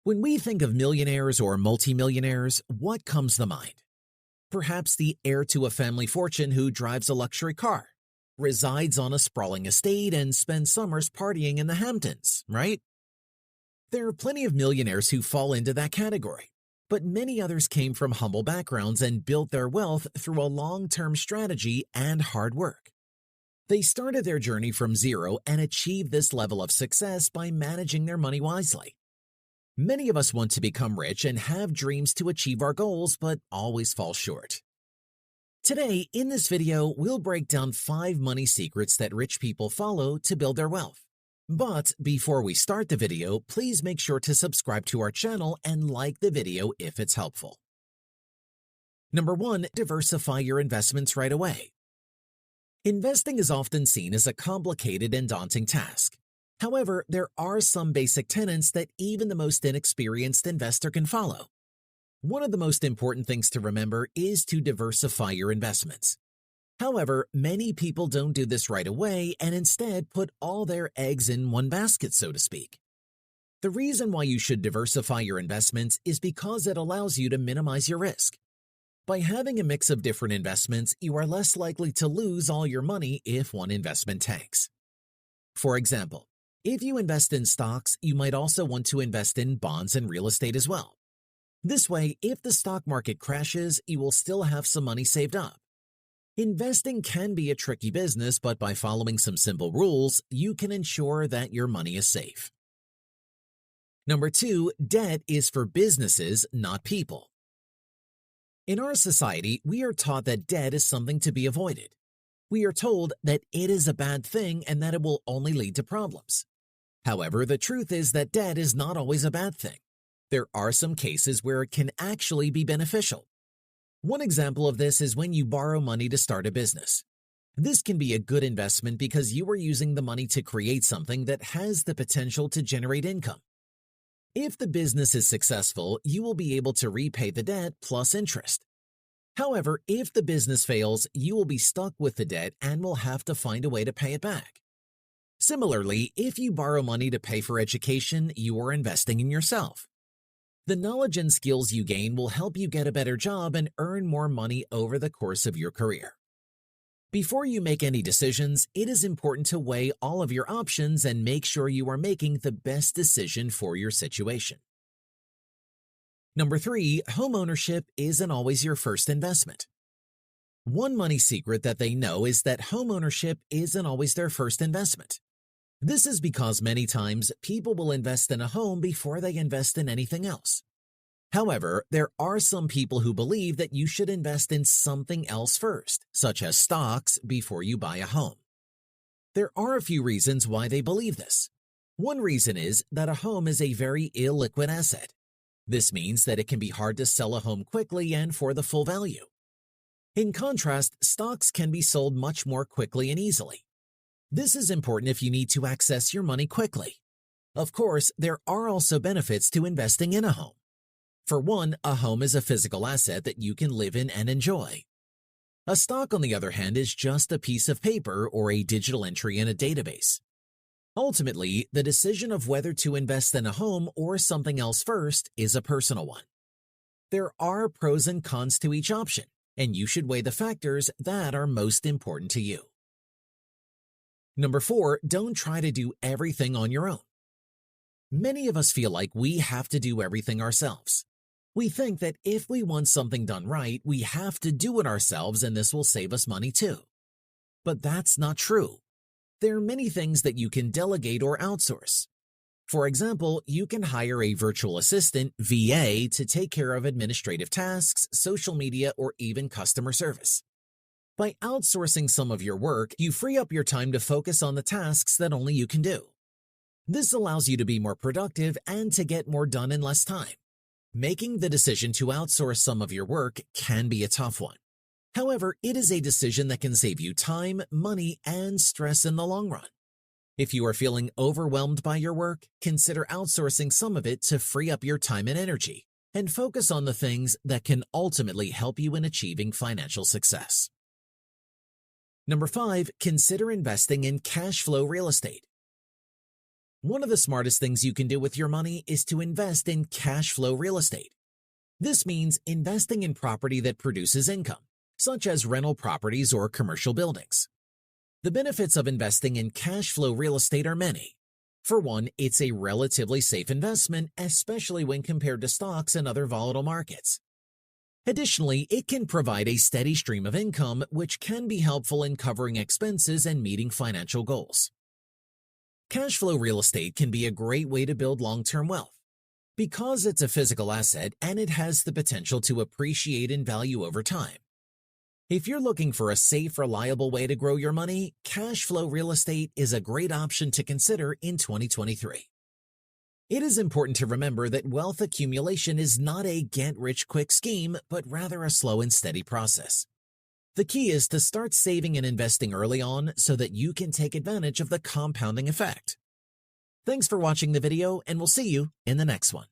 When we think of millionaires or multimillionaires, what comes to mind? Perhaps the heir to a family fortune who drives a luxury car, resides on a sprawling estate, and spends summers partying in the Hamptons, right? There are plenty of millionaires who fall into that category, but many others came from humble backgrounds and built their wealth through a long-term strategy and hard work. They started their journey from zero and achieved this level of success by managing their money wisely. Many of us want to become rich and have dreams to achieve our goals, but always fall short. Today, in this video, we'll break down 5 money secrets that rich people follow to build their wealth. But before we start the video, please make sure to subscribe to our channel and like the video if it's helpful. Number 1, diversify your investments right away. Investing is often seen as a complicated and daunting task. However, there are some basic tenets that even the most inexperienced investor can follow. One of the most important things to remember is to diversify your investments. However, many people don't do this right away and instead put all their eggs in one basket, so to speak. The reason why you should diversify your investments is because it allows you to minimize your risk. By having a mix of different investments, you are less likely to lose all your money if one investment tanks. For example, if you invest in stocks, you might also want to invest in bonds and real estate as well. This way, if the stock market crashes, you will still have some money saved up. Investing can be a tricky business, but by following some simple rules, you can ensure that your money is safe. Number 2, debt is for businesses, not people. In our society, we are taught that debt is something to be avoided. We are told that it is a bad thing and that it will only lead to problems. However, the truth is that debt is not always a bad thing. There are some cases where it can actually be beneficial. One example of this is when you borrow money to start a business. This can be a good investment because you are using the money to create something that has the potential to generate income. If the business is successful, you will be able to repay the debt plus interest. However, if the business fails, you will be stuck with the debt and will have to find a way to pay it back. Similarly, if you borrow money to pay for education, you are investing in yourself. The knowledge and skills you gain will help you get a better job and earn more money over the course of your career. Before you make any decisions, it is important to weigh all of your options and make sure you are making the best decision for your situation. Number 3, homeownership isn't always your first investment. One money secret that they know is that homeownership isn't always their first investment. This is because many times people will invest in a home before they invest in anything else. However, there are some people who believe that you should invest in something else first, such as stocks, before you buy a home. There are a few reasons why they believe this. One reason is that a home is a very illiquid asset. This means that it can be hard to sell a home quickly and for the full value. In contrast, stocks can be sold much more quickly and easily. This is important if you need to access your money quickly. Of course, there are also benefits to investing in a home. For one, a home is a physical asset that you can live in and enjoy. A stock, on the other hand, is just a piece of paper or a digital entry in a database. Ultimately, the decision of whether to invest in a home or something else first is a personal one. There are pros and cons to each option, and you should weigh the factors that are most important to you. Number 4, don't try to do everything on your own. Many of us feel like we have to do everything ourselves. We think that if we want something done right, we have to do it ourselves and this will save us money too. But that's not true. There are many things that you can delegate or outsource. For example, you can hire a virtual assistant, VA, to take care of administrative tasks, social media, or even customer service. By outsourcing some of your work, you free up your time to focus on the tasks that only you can do. This allows you to be more productive and to get more done in less time. Making the decision to outsource some of your work can be a tough one. However, it is a decision that can save you time, money, and stress in the long run. If you are feeling overwhelmed by your work, consider outsourcing some of it to free up your time and energy, and focus on the things that can ultimately help you in achieving financial success. Number 5, consider investing in cash flow real estate. One of the smartest things you can do with your money is to invest in cash flow real estate. This means investing in property that produces income, such as rental properties or commercial buildings. The benefits of investing in cash flow real estate are many. For one, it's a relatively safe investment, especially when compared to stocks and other volatile markets. Additionally, it can provide a steady stream of income, which can be helpful in covering expenses and meeting financial goals. Cash flow real estate can be a great way to build long-term wealth because it's a physical asset and it has the potential to appreciate in value over time. If you're looking for a safe, reliable way to grow your money, cash flow real estate is a great option to consider in 2023. It is important to remember that wealth accumulation is not a get-rich-quick scheme, but rather a slow and steady process. The key is to start saving and investing early on so that you can take advantage of the compounding effect. Thanks for watching the video, and we'll see you in the next one.